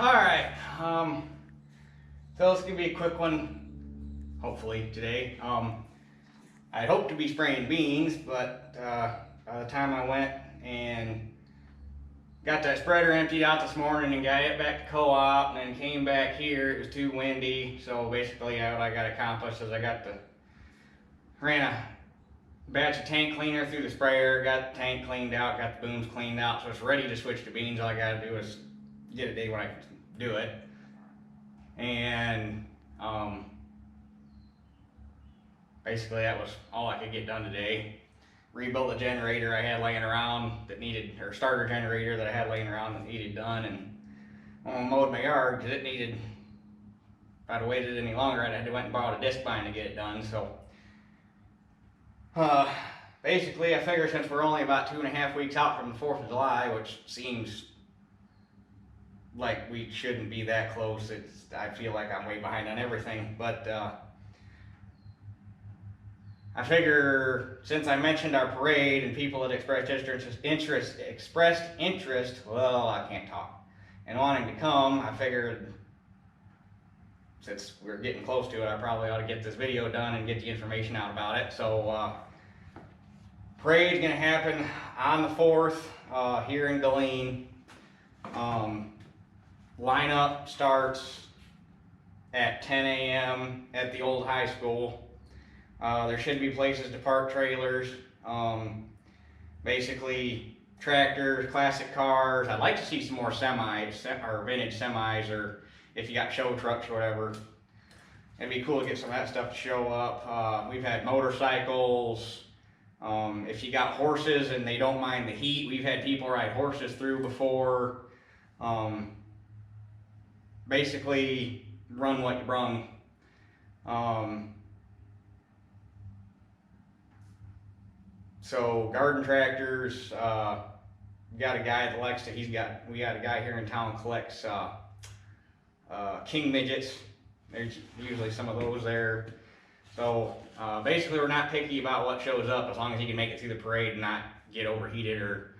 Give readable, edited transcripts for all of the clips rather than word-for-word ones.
Alright, so this is going to be a quick one, hopefully, today. I'd hoped to be spraying beans, but by the time I went and got that spreader emptied out this morning and got it back to co-op and then came back here, it was too windy. So basically what I got accomplished is ran a batch of tank cleaner through the sprayer, got the tank cleaned out, got the booms cleaned out, so it's ready to switch to beans. All I got to do is get a day when I can do it. And basically that was all I could get done today. Rebuilt the generator I had laying around that needed, or starter generator that I had laying around that needed done, and mowed my yard because it needed, if I'd waited any longer I'd have to went and borrow a disc bind to get it done. So basically I figure since we're only about 2.5 weeks out from the 4th of July, which seems like we shouldn't be that close, I feel like I'm way behind on everything, but I figure since I mentioned our parade and people that expressed interest, well, I can't talk, and wanting to come, I figured since we're getting close to it, I probably ought to get this video done and get the information out about it. So parade's gonna happen on the 4th here in Galene. Lineup starts at 10 a.m. at the old high school. There should be places to park trailers, basically tractors, classic cars. I'd like to see some more semis, or vintage semis, or if you got show trucks or whatever. It'd be cool to get some of that stuff to show up. We've had motorcycles. If you got horses and they don't mind the heat, we've had people ride horses through before. Basically, run what you brung. So garden tractors, we got a guy at Alexa, we got a guy here in town collects king midgets. There's usually some of those there. So basically we're not picky about what shows up as long as he can make it through the parade and not get overheated or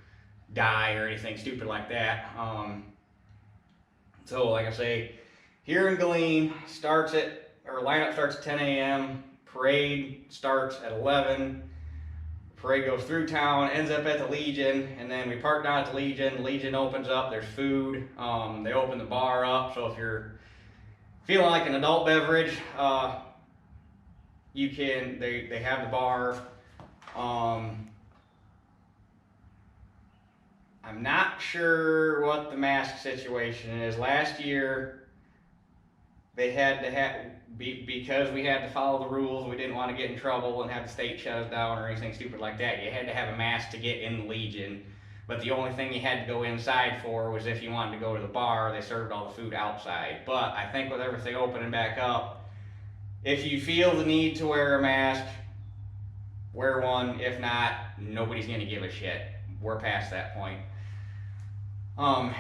die or anything stupid like that. So like I say, here in Galene, lineup starts at 10 a.m. Parade starts at 11. Parade goes through town, ends up at the Legion, and then we park down at the Legion. Legion opens up, there's food. They open the bar up, so if you're feeling like an adult beverage, you can, they have the bar. I'm not sure what the mask situation is. Last year, they had to because we had to follow the rules, we didn't want to get in trouble and have the state shut us down or anything stupid like that. You had to have a mask to get in the Legion, but the only thing you had to go inside for was if you wanted to go to the bar. They served all the food outside. But I think with everything opening back up, if you feel the need to wear a mask, wear one. If not, nobody's going to give a shit. We're past that point.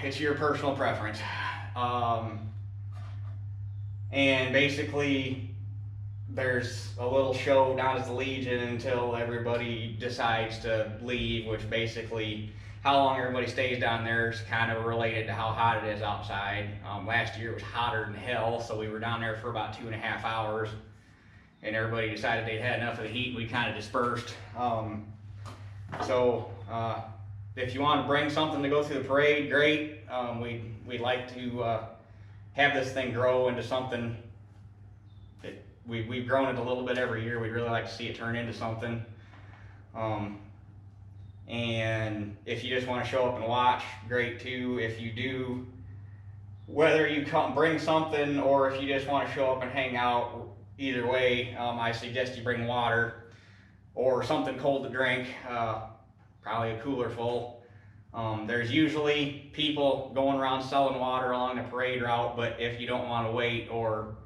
It's your personal preference. And basically there's a little show down at the Legion until everybody decides to leave, which basically how long everybody stays down there is kind of related to how hot it is outside. Last year it was hotter than hell, so we were down there for about 2.5 hours and everybody decided they'd had enough of the heat and we kind of dispersed. If you want to bring something to go through the parade, great. We'd like to have this thing grow into something that we've grown it a little bit every year. We'd really like to see it turn into something. And if you just want to show up and watch, great too. If you do, whether you come bring something or if you just want to show up and hang out, either way, I suggest you bring water or something cold to drink, probably a cooler full. There's usually people going around selling water along the parade route, but if you don't want to wait, or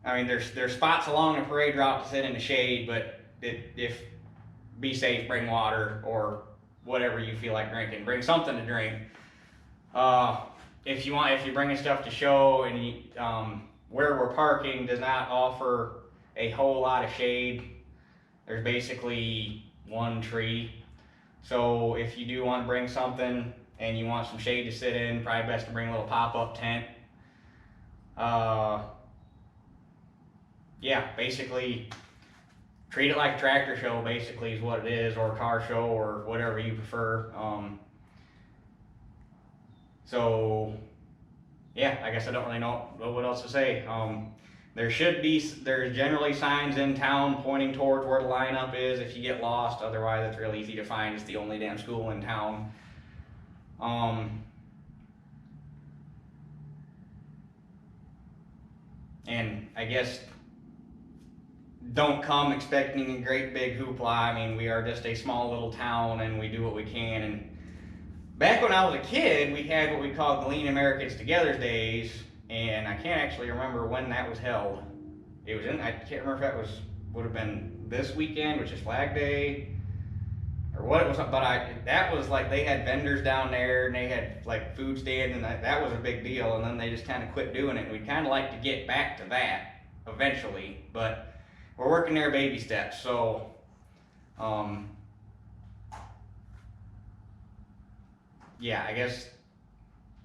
I mean there's spots along the parade route to sit in the shade, but be safe, bring water or whatever you feel like drinking. Bring something to drink. If you're bringing stuff to show, and where we're parking does not offer a whole lot of shade. There's basically one tree. So if you do want to bring something and you want some shade to sit in, probably best to bring a little pop-up tent. Yeah, basically treat it like a tractor show, basically is what it is, or a car show, or whatever you prefer. So yeah, I guess I don't really know what else to say. There's generally signs in town pointing towards where the lineup is if you get lost. Otherwise, it's real easy to find. It's the only damn school in town. And I guess don't come expecting a great big hoopla. I mean, we are just a small little town and we do what we can. And back when I was a kid, we had what we called Glean Americans Together Days, and I can't actually remember when that was held. It was I can't remember if would have been this weekend, which is Flag Day, or what it was, but that was like, they had vendors down there and they had like food stands, and that was a big deal, and then they just kind of quit doing it. We'd kind of like to get back to that eventually, but we're working there baby steps. So yeah, I guess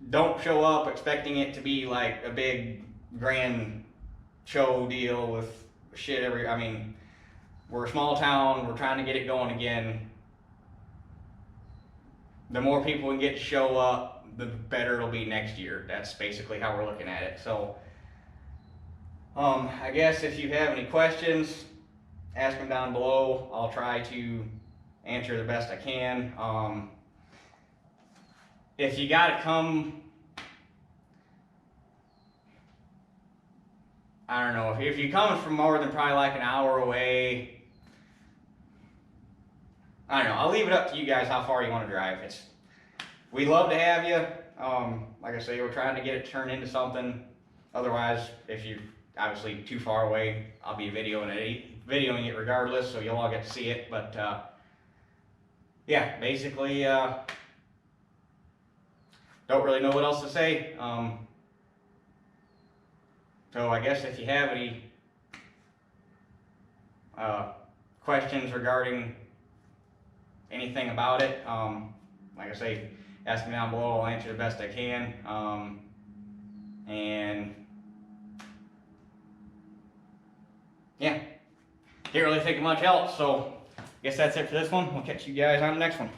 don't show up expecting it to be like a big grand show deal with shit I mean, we're a small town, we're trying to get it going again. The more people we get to show up, the better it'll be next year. That's basically how we're looking at it. So I guess if you have any questions, ask them down below. I'll try to answer the best I can. If you gotta come, I don't know, if you're coming from more than probably like an hour away, I don't know, I'll leave it up to you guys how far you want to drive. We love to have you. Like I say, we're trying to get it turned into something. Otherwise, if you're obviously too far away, I'll be videoing it regardless, so you'll all get to see it. But yeah, basically, don't really know what else to say. So I guess if you have any questions regarding anything about it, like I say, ask me down below. I'll answer the best I can. And yeah, can't really think of much else. So I guess that's it for this one. We'll catch you guys on the next one.